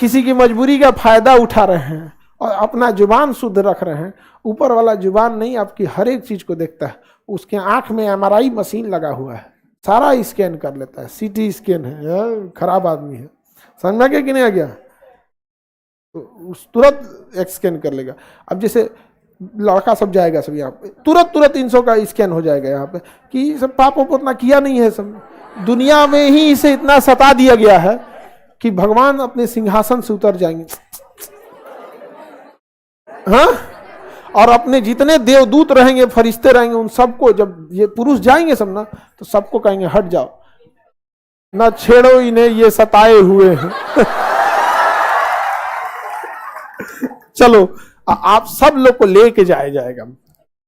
किसी की मजबूरी का फायदा उठा रहे हैं और अपना जुबान शुद्ध रख रहे हैं। ऊपर वाला जुबान नहीं, आपकी हर एक चीज को देखता है। उसके आंख में MRI मशीन लगा हुआ है, सारा स्कैन कर लेता है, CT स्कैन है। खराब आदमी है, समझ में कि नहीं आ गया? तो तुरंत स्कैन कर लेगा। अब जैसे लड़का सब जाएगा सब यहाँ पे, तुरंत 300 का स्कैन हो जाएगा यहाँ पे कि सब पाप उतना किया नहीं है। सब दुनिया में ही इसे इतना सता दिया गया है कि भगवान अपने सिंहासन से उतर जाएंगे, हाँ, और अपने जितने देवदूत रहेंगे, फरिश्ते रहेंगे, उन सबको जब ये पुरुष जाएंगे सब ना, तो सबको कहेंगे हट जाओ, ना छेड़ो इन्हें, ये सताए हुए हैं। चलो आप सब लोग को लेके जाया जाएगा।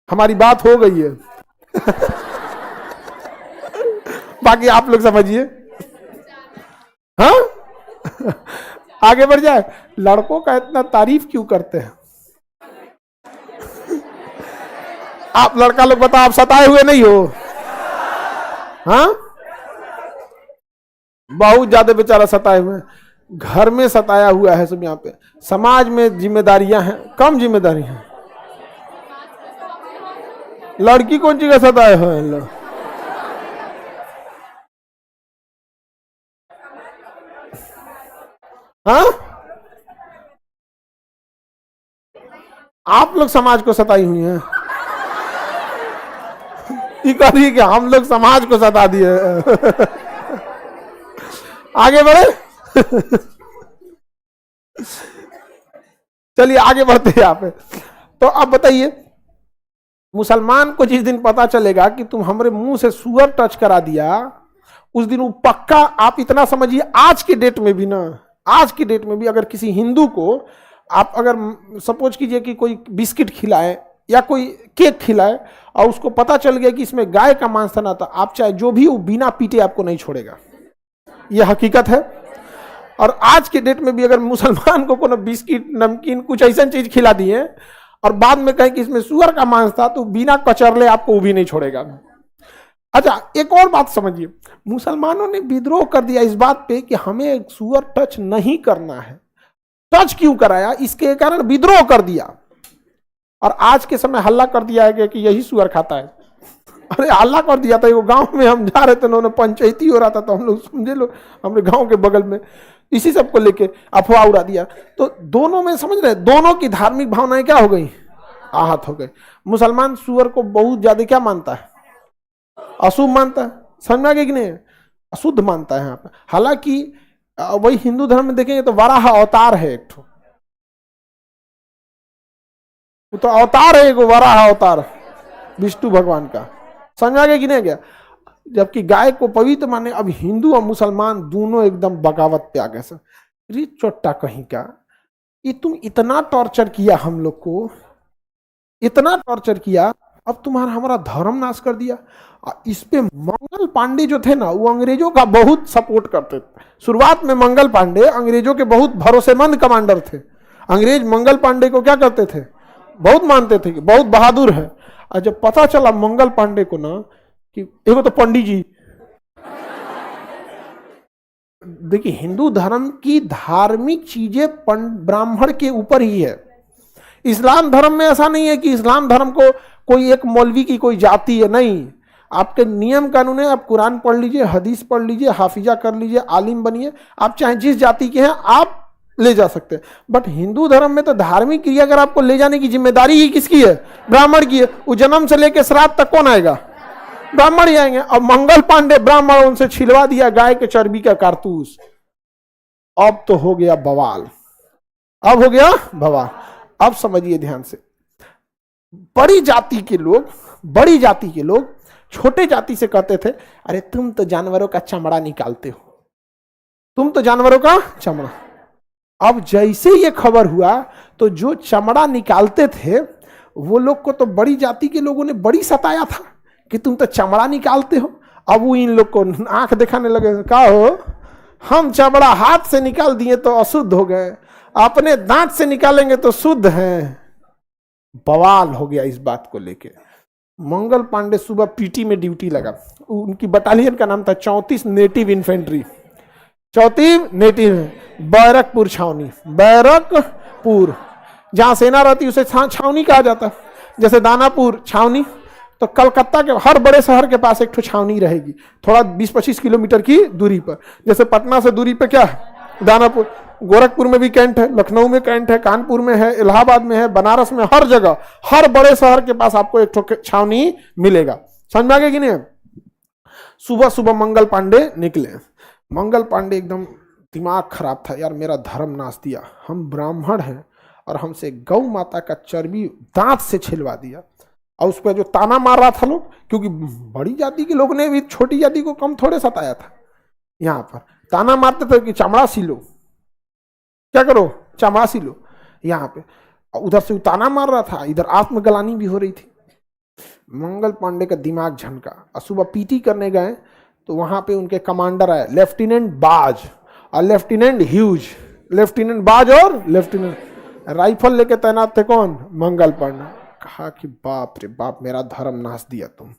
हमारी बात हो गई है। बाकी आप लोग समझिए। हाँ, आगे बढ़ जाए। लड़कों का इतना तारीफ क्यों करते हैं आप? लड़का लोग बताओ, आप सताए हुए नहीं हो? हाँ, बहुत ज्यादा बेचारा सताए हुए हैं। घर में सताया हुआ है सब यहाँ पे। समाज में जिम्मेदारियां हैं, कम जिम्मेदारी हैं। लड़की कौन सी का सताए हुए हैं लोग? हाँ, आप लोग समाज को सताई हुई हैं। ये कह रही है कि हम लोग समाज को सता दिए। आगे बढ़े। चलिए आगे बढ़ते हैं यहाँ पे। तो अब बताइए, मुसलमान को जिस दिन पता चलेगा कि तुम हमारे मुंह से सुअर टच करा दिया, उस दिन वो पक्का, आप इतना समझिए, आज की डेट में भी ना, आज की डेट में भी अगर किसी हिंदू को आप अगर सपोज कीजिए कि कोई बिस्किट खिलाए या कोई केक खिलाए और उसको पता चल गया कि इसमें गाय का मांस था ना, तो आप चाहे जो भी, वो बिना पीटे आपको नहीं छोड़ेगा। यह हकीकत है। और आज के डेट में भी अगर मुसलमान को कोनो बिस्किट, नमकीन, कुछ ऐसा चीज खिला दिए और बाद में कहें कि इसमें सुअर का मांस था, तो बिना कचरले आपको वो भी नहीं छोड़ेगा। अच्छा, एक और बात समझिए, मुसलमानों ने विद्रोह कर दिया इस बात पे कि हमें सुअर टच नहीं करना है। टच क्यों कराया? इसके कारण विद्रोह कर दिया। और आज के समय हल्ला कर दिया है कि यही सुअर खाता है। अरे हल्ला कर दिया था, वो गांव में हम जा रहे थे, उन्होंने पंचायती हो रहा था, तो हम लोग समझे लो हमारे गांव के बगल में इसी सब को लेके अफवाह उड़ा दिया। तो दोनों में समझ रहे, दोनों की धार्मिक भावनाएं क्या हो गई? आहत हो गई। मुसलमान सुअर को बहुत ज्यादा क्या मानता है? अशुभ मानता है। समझ में आ गया कि नहीं? अशुद्ध मानता है यहाँ पे। हालांकि वही हिंदू धर्म में देखेंगे तो वराह अवतार है एक ठो, वो तो अवतार है, एक वराह अवतार विष्णु भगवान का। समझ में आ गया कि नहीं गया? जबकि गाय को पवित्र माने। अब हिंदू और मुसलमान दोनों एकदम बगावत पे आ गए। सर चोट्टा कहीं का, ये तुम इतना टॉर्चर किया हम लोग को, इतना टॉर्चर किया, अब तुम्हारा हमारा धर्म नाश कर दिया। इस पे मंगल पांडे जो थे ना, वो अंग्रेजों का बहुत सपोर्ट करते थे। शुरुआत में मंगल पांडे अंग्रेजों के बहुत भरोसेमंद कमांडर थे। अंग्रेज मंगल पांडे को क्या करते थे? बहुत मानते थे कि बहुत बहादुर है। और जब पता चला मंगल पांडे को ना कि एगो तो पंडित जी, देखिए हिंदू धर्म की धार्मिक चीजें ब्राह्मण के ऊपर ही है। इस्लाम धर्म में ऐसा नहीं है कि इस्लाम धर्म को कोई एक मौलवी की कोई जाति है, नहीं। आपके नियम कानून है। आप कुरान पढ़ लीजिए, हदीस पढ़ लीजिए, हाफिजा कर लीजिए, आलिम बनिए, आप चाहे जिस जाति के हैं आप ले जा सकते हैं। बट हिंदू धर्म में तो धार्मिक क्रिया अगर आपको ले जाने की जिम्मेदारी ही किसकी है? ब्राह्मण की है। वो जन्म से लेकर श्राद्ध तक कौन आएगा? ब्राह्मण ही आएंगे। अब मंगल पांडे ब्राह्मण, उनसे छिलवा दिया गाय के चर्बी का कारतूस। अब तो हो गया बवाल, अब हो गया बवाल। अब समझिए ध्यान से, बड़ी जाति के लोग छोटे जाति से कहते थे, अरे तुम तो जानवरों का चमड़ा निकालते हो, तुम तो जानवरों का चमड़ा। अब जैसे ये खबर हुआ तो जो चमड़ा निकालते थे वो लोग को तो बड़ी जाति के लोगों ने बड़ी सताया था कि तुम तो चमड़ा निकालते हो। अब वो इन लोग को आंख दिखाने लगे, क्या हो, हम चमड़ा हाथ से निकाल दिए तो अशुद्ध हो गए, अपने दांत से निकालेंगे तो शुद्ध हैं। बवाल हो गया इस बात को लेके। मंगल पांडे सुबह पीटी में ड्यूटी लगा। उनकी बटालियन का नाम था 34 नेटिव इन्फेंट्री, 34 नेटिव, बैरकपुर छावनी, बैरकपुर जहां सेना रहती उसे छावनी कहा जाता। जैसे दानापुर छावनी, तो कलकत्ता के हर बड़े शहर के पास एक छावनी रहेगी, थोड़ा 20-25 किलोमीटर की दूरी पर। जैसे पटना से दूरी पे क्या है? दानापुर। गोरखपुर में भी कैंट है, लखनऊ में कैंट है, कानपुर में है, इलाहाबाद में है, बनारस में, हर जगह, हर बड़े शहर के पास आपको एक छावनी मिलेगा। समझ में आ गया कि नहीं? सुबह सुबह मंगल पांडे निकले। मंगल पांडे एकदम दिमाग खराब था, यार मेरा धर्म नाश दिया, हम ब्राह्मण हैं और हमसे गौ माता का चर्बी दांत से छिलवा दिया। और उस पर जो ताना मार रहा था लोग, क्योंकि बड़ी जाति के लोग ने भी छोटी जाति को कम थोड़े सताया था, यहाँ पर ताना मारते थे कि चमड़ा सिलो, क्या करो, चमड़ा सिलो यहाँ पे। उधर से ताना मार रहा था, इधर आत्मगलानी भी हो रही थी। मंगल पांडे का दिमाग झनका और सुबह पीटी करने गए तो वहां पे उनके कमांडर आए, लेफ्टिनेंट बाज और लेफ्टिनेंट ह्यूज। लेफ्टिनेंट बाज और लेफ्टिनेंट राइफल लेके तैनात थे कौन? मंगल पांडे। कहा कि बाप रे बाप, मेरा धर्म नाश दिया तुम।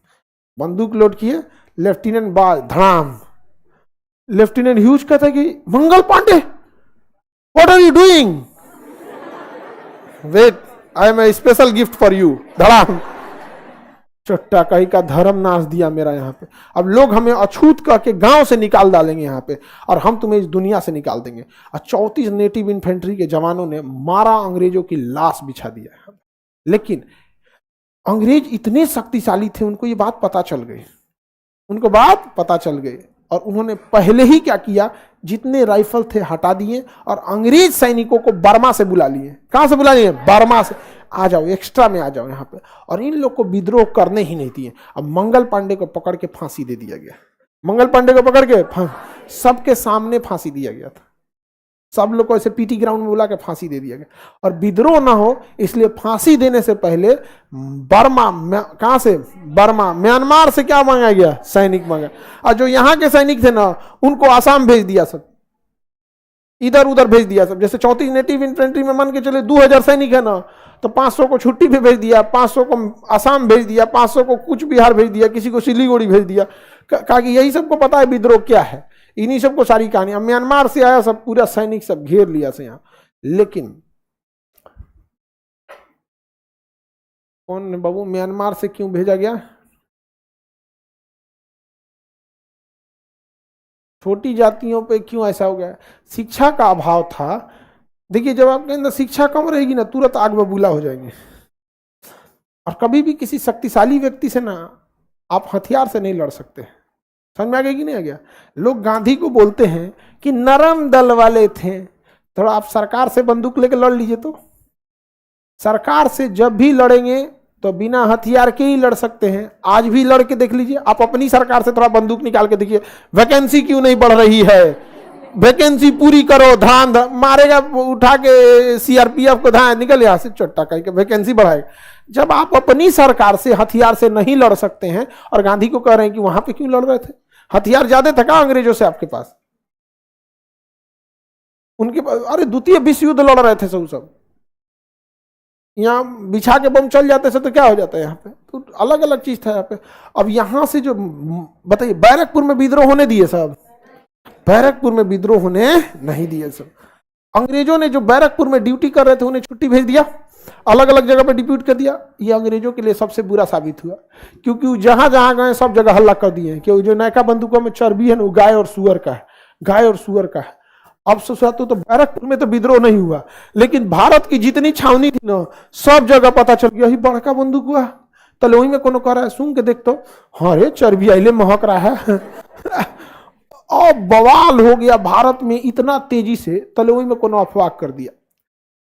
बंदूक लोड किए, लेफ्टिनेंट बाज धड़ाम। लेफ्टिनेंट ह्यूज कहते कि Mangal Pandey, what are you doing? Wait, I am a special gift for you. धड़ाम। चट्टा कहीं का धर्म नाश दिया मेरा यहाँ पे। अब लोग हमें अछूत कह के गांव से निकाल डालेंगे यहाँ पे, और हम तुम्हें इस दुनिया से निकाल देंगे। और 34 नेटिव इन्फेंट्री के जवानों ने मारा, अंग्रेजों की लाश बिछा दिया। लेकिन अंग्रेज इतने शक्तिशाली थे, उनको ये बात पता चल गई, उनको बात पता चल गई। और उन्होंने पहले ही क्या किया, जितने राइफल थे हटा दिए और अंग्रेज सैनिकों को बर्मा से बुला लिए। कहां से बुला लिए? बर्मा से। आ जाओ, एक्स्ट्रा में आ जाओ यहाँ पे। और इन लोग को विद्रोह करने ही नहीं दिए। अब मंगल पांडे को पकड़ के फांसी दे दिया गया। मंगल पांडे को पकड़ के सबके सामने फांसी दिया गया था। सब लोग को ऐसे पीटी ग्राउंड में बुला के फांसी दे दिया गया। और विद्रोह ना हो इसलिए फांसी देने से पहले बर्मा, कहां से? बर्मा, म्यांमार से क्या मांगा गया? सैनिक मांगा। और जो यहाँ के सैनिक थे ना, उनको आसाम भेज दिया, सब इधर उधर भेज दिया सब। जैसे 34 नेटिव इन्फेंट्री में मान के चले 2000 सैनिक है ना, तो 500 को छुट्टी पे भेज दिया, 500 को आसाम भेज दिया, 500 को कुछ बिहार भेज दिया, किसी को सिलीगुड़ी भेज दिया। कहा कि यही सबको पता है विद्रोह क्या है, इन्हीं सबको सारी कहानी। म्यांमार से आया सब, पूरा सैनिक सब घेर लिया से यहाँ। लेकिन कौन बाबू म्यांमार से क्यों भेजा गया? छोटी जातियों पे क्यों ऐसा हो गया? शिक्षा का अभाव था। देखिए, जब आपके अंदर शिक्षा कम रहेगी ना, तुरंत आग बबूला हो जाएंगे। और कभी भी किसी शक्तिशाली व्यक्ति से ना आप हथियार से नहीं लड़ सकते। समझ में आ गया कि नहीं आ गया? लोग गांधी को बोलते हैं कि नरम दल वाले थे। थोड़ा आप सरकार से बंदूक लेकर लड़ लीजिए। तो सरकार से जब भी लड़ेंगे तो बिना हथियार के ही लड़ सकते हैं। आज भी लड़ के देख लीजिए। आप अपनी सरकार से थोड़ा बंदूक निकाल के देखिए, वैकेंसी क्यों नहीं बढ़ रही है? वैकेंसी पूरी करो, धान मारेगा उठा के सीआरपीएफ को, धान निकल यहां से चट्टा कह के वैकेंसी बढ़ाएगा। जब आप अपनी सरकार से हथियार से नहीं लड़ सकते हैं, और गांधी को कह रहे हैं कि वहां पे क्यों लड़ रहे थे? हथियार ज्यादा था क्या अंग्रेजों से आपके पास? उनके पास अरे द्वितीय विश्व युद्ध लड़ रहे थे सब। यहाँ बिछा के बम चल जाते थे तो क्या हो जाता है यहाँ पे? तो अलग अलग चीज था यहाँ पे। अब यहां से जो बताइए, बैरकपुर में विद्रोह होने दिए सब? बैरकपुर में विद्रोह होने नहीं दिए सब। अंग्रेजों ने जो बैरकपुर में ड्यूटी कर रहे थे उन्हें छुट्टी भेज दिया, अलग अलग जगह पे डिप्यूट कर दिया। ये अंग्रेजों के लिए सबसे बुरा साबित हुआ, क्योंकि जहां जहां गए सब जगह हल्ला कर दिए कि जो नयका बंदूकों में चर्बी है ना, वो गाय और सुअर का है, गाय और सुअर का है। अब सोचो तो बैरकपुर में तो विद्रोह नहीं हुआ, लेकिन भारत की जितनी छावनी थी ना, सब जगह पता चल गया, यही बड़का बंदूक हुआ। तलोई में कोनो कह रहा है, सुन के देख तो, हाँ रे चर्बी आइले महक रहा है। और बवाल हो गया भारत में इतना तेजी से। तलोई में कोनो अफवाह कर दिया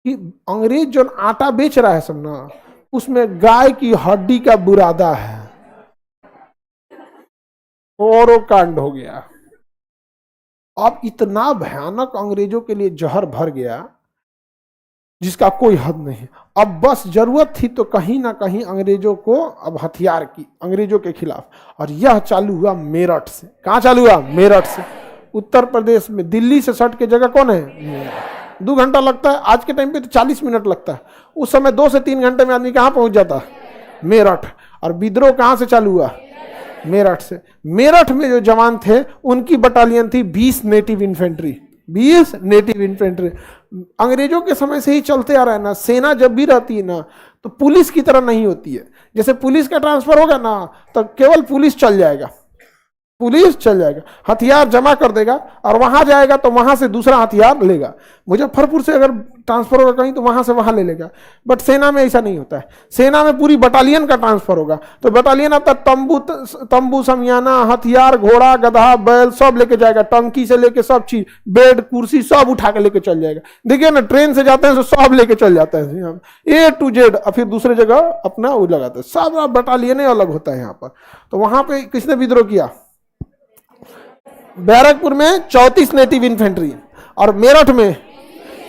कि अंग्रेज जो आटा बेच रहा है सब ना, उसमें गाय की हड्डी का बुरादा है। और कांड हो गया। अब इतना भयानक अंग्रेजों के लिए जहर भर गया जिसका कोई हद नहीं। अब बस जरूरत थी तो कहीं ना कहीं अंग्रेजों को अब हथियार की, अंग्रेजों के खिलाफ। और यह चालू हुआ मेरठ से। कहां चालू हुआ? मेरठ से। उत्तर प्रदेश में दिल्ली से सट के जगह कौन है? 2 घंटा लगता है, आज के टाइम पे तो 40 मिनट लगता है। उस समय 2 से 3 घंटे में आदमी कहां पहुंच जाता? मेरठ। और विद्रोह कहां से चालू हुआ? मेरठ से। मेरठ में जो जवान थे उनकी बटालियन थी 20 नेटिव इन्फेंट्री। 20 नेटिव इन्फेंट्री अंग्रेजों के समय से ही चलते आ रहा है ना। सेना जब भी रहती है ना तो पुलिस की तरह नहीं होती है। जैसे पुलिस का ट्रांसफर होगा ना तो केवल पुलिस चल जाएगा, पुलिस चल जाएगा, हथियार जमा कर देगा और वहां जाएगा तो वहां से दूसरा हथियार लेगा। मुजफ्फरपुर से अगर ट्रांसफर होगा कहीं तो वहां से वहां ले लेगा। बट सेना में ऐसा नहीं होता है। सेना में पूरी बटालियन का ट्रांसफर होगा। तो बटालियन आता तंबू समियाना, हथियार, घोड़ा, गधा, बैल सब लेके जाएगा, टंकी से लेके सब चीज, बेड, कुर्सी सब उठा के लेके चल जाएगा। देखिए ना, ट्रेन से जाते हैं तो सब लेके चल जाते हैं A to Z। और फिर दूसरे जगह अपना वो लगाते हैं। सब बटालियन अलग होता है यहाँ पर। तो वहां पे किसने विद्रोह किया? बैरकपुर में 34 नेटिव इन्फेंट्री और मेरठ में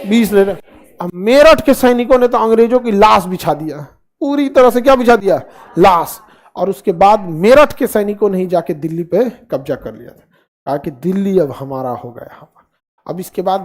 20 नेटिव। अब मेरठ के सैनिकों ने तो अंग्रेजों की लाश बिछा दिया, पूरी तरह से क्या बिछा दिया? लाश। और उसके बाद मेरठ के सैनिकों ने ही जाके दिल्ली पे कब्जा कर लिया था। कहा कि दिल्ली अब हमारा हो गया। अब इसके बाद